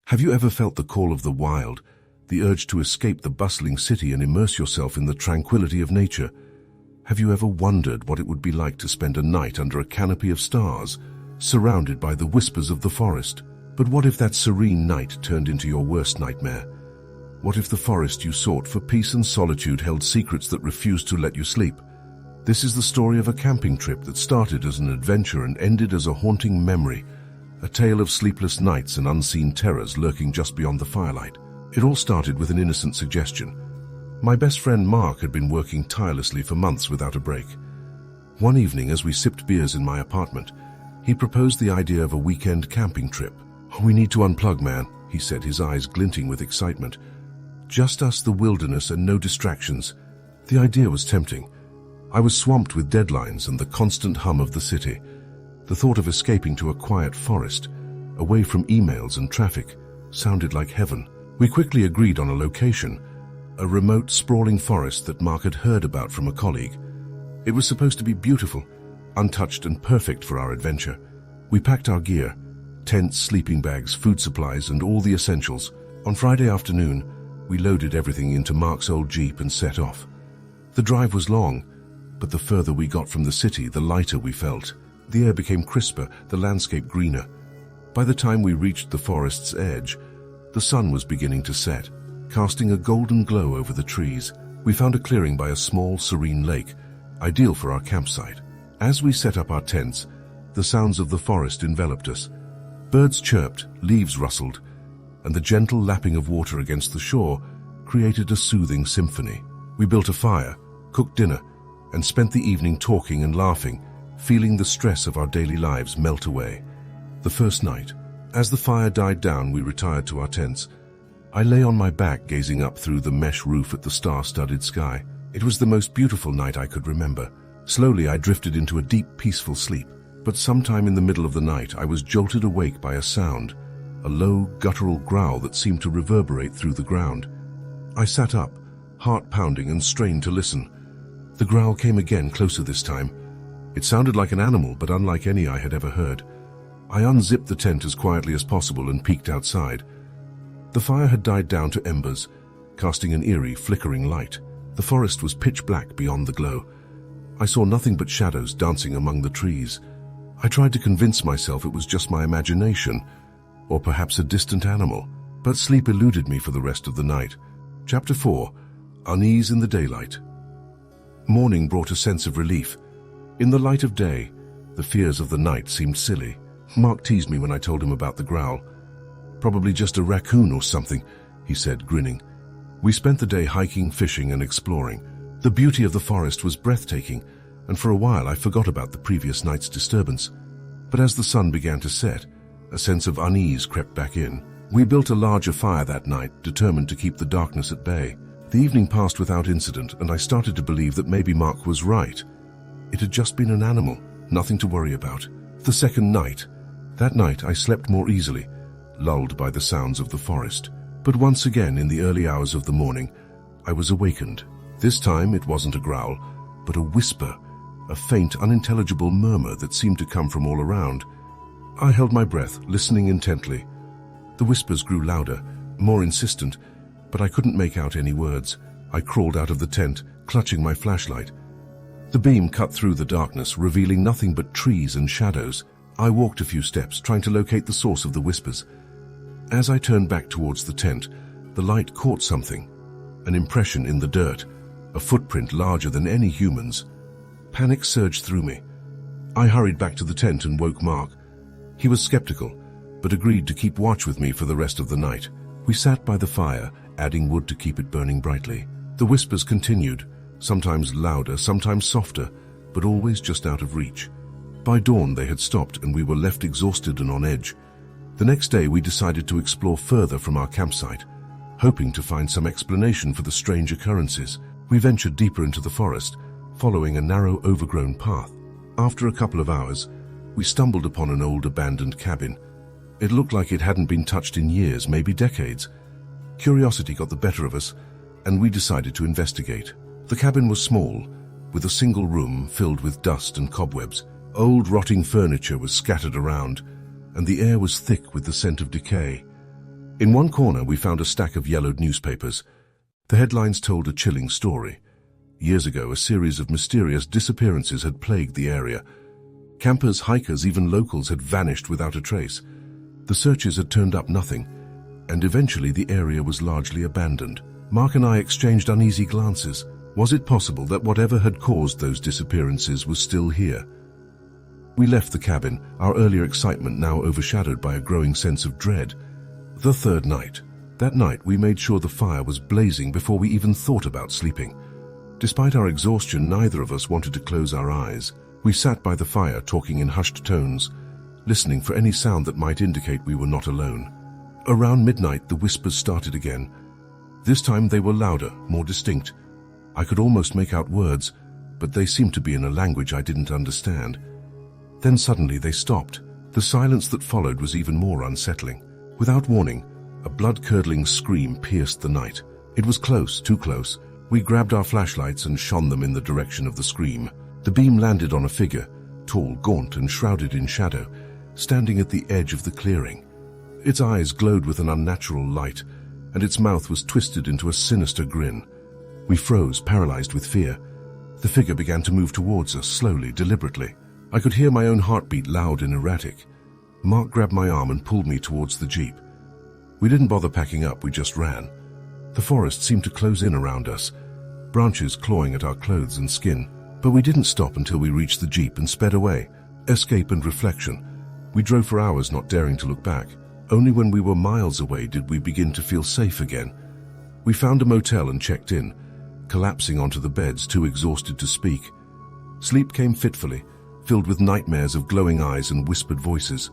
Have you ever felt the call of the wild, the urge to escape the bustling city and immerse yourself in the tranquility of nature? Have you ever wondered what it would be like to spend a night under a canopy of stars, surrounded by the whispers of the forest? But what if that serene night turned into your worst nightmare? What if the forest you sought for peace and solitude held secrets that refused to let you sleep? This is the story of a camping trip that started as an adventure and ended as a haunting memory, a tale of sleepless nights and unseen terrors lurking just beyond the firelight. It all started with an innocent suggestion. My best friend Mark had been working tirelessly for months without a break. One evening, as we sipped beers in my apartment, he proposed the idea of a weekend camping trip. "We need to unplug, man," he said, his eyes glinting with excitement. "Just us, the wilderness, and no distractions." The idea was tempting. I was swamped with deadlines and the constant hum of the city. The thought of escaping to a quiet forest, away from emails and traffic, sounded like heaven. We quickly agreed on a location, a remote, sprawling forest that Mark had heard about from a colleague. It was supposed to be beautiful, untouched and perfect for our adventure. We packed our gear, tents, sleeping bags, food supplies, and all the essentials. On Friday afternoon, we loaded everything into Mark's old Jeep and set off. The drive was long, but the further we got from the city, the lighter we felt. The air became crisper, the landscape greener. By the time we reached the forest's edge, the sun was beginning to set, casting a golden glow over the trees. We found a clearing by a small, serene lake, ideal for our campsite. As we set up our tents, the sounds of the forest enveloped us. Birds chirped, leaves rustled, and the gentle lapping of water against the shore created a soothing symphony. We built a fire, cooked dinner, and spent the evening talking and laughing, feeling the stress of our daily lives melt away. The first night, as the fire died down, we retired to our tents. I lay on my back, gazing up through the mesh roof at the star-studded sky. It was the most beautiful night I could remember. Slowly, I drifted into a deep, peaceful sleep. But sometime in the middle of the night, I was jolted awake by a sound, a low, guttural growl that seemed to reverberate through the ground. I sat up, heart pounding, and strained to listen. The growl came again, closer this time. It sounded like an animal, but unlike any I had ever heard. I unzipped the tent as quietly as possible and peeked outside. The fire had died down to embers, casting an eerie, flickering light. The forest was pitch black beyond the glow. I saw nothing but shadows dancing among the trees. I tried to convince myself it was just my imagination, or perhaps a distant animal, but sleep eluded me for the rest of the night. Chapter 4. Unease in the Daylight. Morning brought a sense of relief. In the light of day, the fears of the night seemed silly. Mark teased me when I told him about the growl. "Probably just a raccoon or something," he said, grinning. We spent the day hiking, fishing, and exploring. The beauty of the forest was breathtaking, and for a while I forgot about the previous night's disturbance. But as the sun began to set, a sense of unease crept back in. We built a larger fire that night, determined to keep the darkness at bay. The evening passed without incident, and I started to believe that maybe Mark was right. It had just been an animal, nothing to worry about. The second night. That night I slept more easily, lulled by the sounds of the forest. But once again, in the early hours of the morning, I was awakened. This time it wasn't a growl, but a whisper, a faint, unintelligible murmur that seemed to come from all around. I held my breath, listening intently. The whispers grew louder, more insistent, but I couldn't make out any words. I crawled out of the tent, clutching my flashlight. The beam cut through the darkness, revealing nothing but trees and shadows. I walked a few steps, trying to locate the source of the whispers. As I turned back towards the tent, the light caught something. An impression in the dirt, a footprint larger than any human's. Panic surged through me. I hurried back to the tent and woke Mark. He was skeptical, but agreed to keep watch with me for the rest of the night. We sat by the fire, adding wood to keep it burning brightly. The whispers continued, sometimes louder, sometimes softer, but always just out of reach. By dawn they had stopped, and we were left exhausted and on edge. The next day we decided to explore further from our campsite, hoping to find some explanation for the strange occurrences. We ventured deeper into the forest, following a narrow, overgrown path. After a couple of hours, we stumbled upon an old abandoned cabin. It looked like it hadn't been touched in years, maybe decades. Curiosity got the better of us, and we decided to investigate. The cabin was small, with a single room filled with dust and cobwebs. Old rotting furniture was scattered around, and the air was thick with the scent of decay. In one corner, we found a stack of yellowed newspapers. The headlines told a chilling story. Years ago, a series of mysterious disappearances had plagued the area. Campers, hikers, even locals had vanished without a trace. The searches had turned up nothing, and eventually the area was largely abandoned. Mark and I exchanged uneasy glances. Was it possible that whatever had caused those disappearances was still here? We left the cabin, our earlier excitement now overshadowed by a growing sense of dread. The third night. That night we made sure the fire was blazing before we even thought about sleeping. Despite our exhaustion, neither of us wanted to close our eyes. We sat by the fire, talking in hushed tones, listening for any sound that might indicate we were not alone. Around midnight, the whispers started again. This time they were louder, more distinct. I could almost make out words, but they seemed to be in a language I didn't understand. Then suddenly they stopped. The silence that followed was even more unsettling. Without warning, a blood-curdling scream pierced the night. It was close, too close. We grabbed our flashlights and shone them in the direction of the scream. The beam landed on a figure, tall, gaunt, and shrouded in shadow, standing at the edge of the clearing. Its eyes glowed with an unnatural light, and its mouth was twisted into a sinister grin. We froze, paralyzed with fear. The figure began to move towards us, slowly, deliberately. I could hear my own heartbeat, loud and erratic. Mark grabbed my arm and pulled me towards the jeep. We didn't bother packing up, we just ran. The forest seemed to close in around us, branches clawing at our clothes and skin. But we didn't stop until we reached the jeep and sped away. Escape and reflection. We drove for hours, not daring to look back. Only when we were miles away did we begin to feel safe again. We found a motel and checked in, collapsing onto the beds, too exhausted to speak. Sleep came fitfully, filled with nightmares of glowing eyes and whispered voices.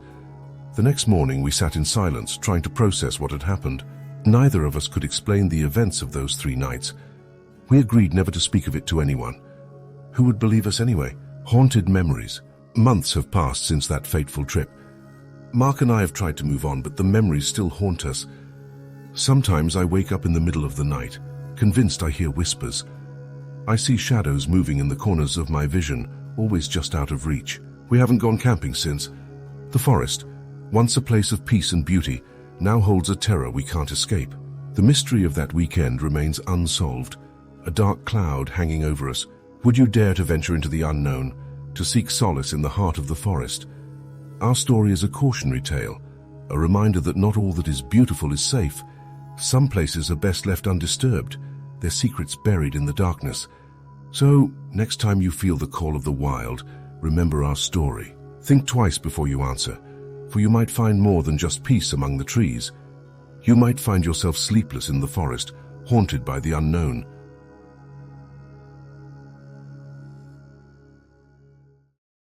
The next morning we sat in silence, trying to process what had happened. Neither of us could explain the events of those 3 nights. We agreed never to speak of it to anyone. Who would believe us anyway? Haunted memories. Months have passed since that fateful trip. Mark and I have tried to move on, but the memories still haunt us. Sometimes I wake up in the middle of the night, convinced I hear whispers. I see shadows moving in the corners of my vision, always just out of reach. We haven't gone camping since. The forest, once a place of peace and beauty, now holds a terror we can't escape. The mystery of that weekend remains unsolved, a dark cloud hanging over us. Would you dare to venture into the unknown, to seek solace in the heart of the forest? Our story is a cautionary tale, a reminder that not all that is beautiful is safe. Some places are best left undisturbed, their secrets buried in the darkness. So, next time you feel the call of the wild, remember our story. Think twice before you answer, for you might find more than just peace among the trees. You might find yourself sleepless in the forest, haunted by the unknown.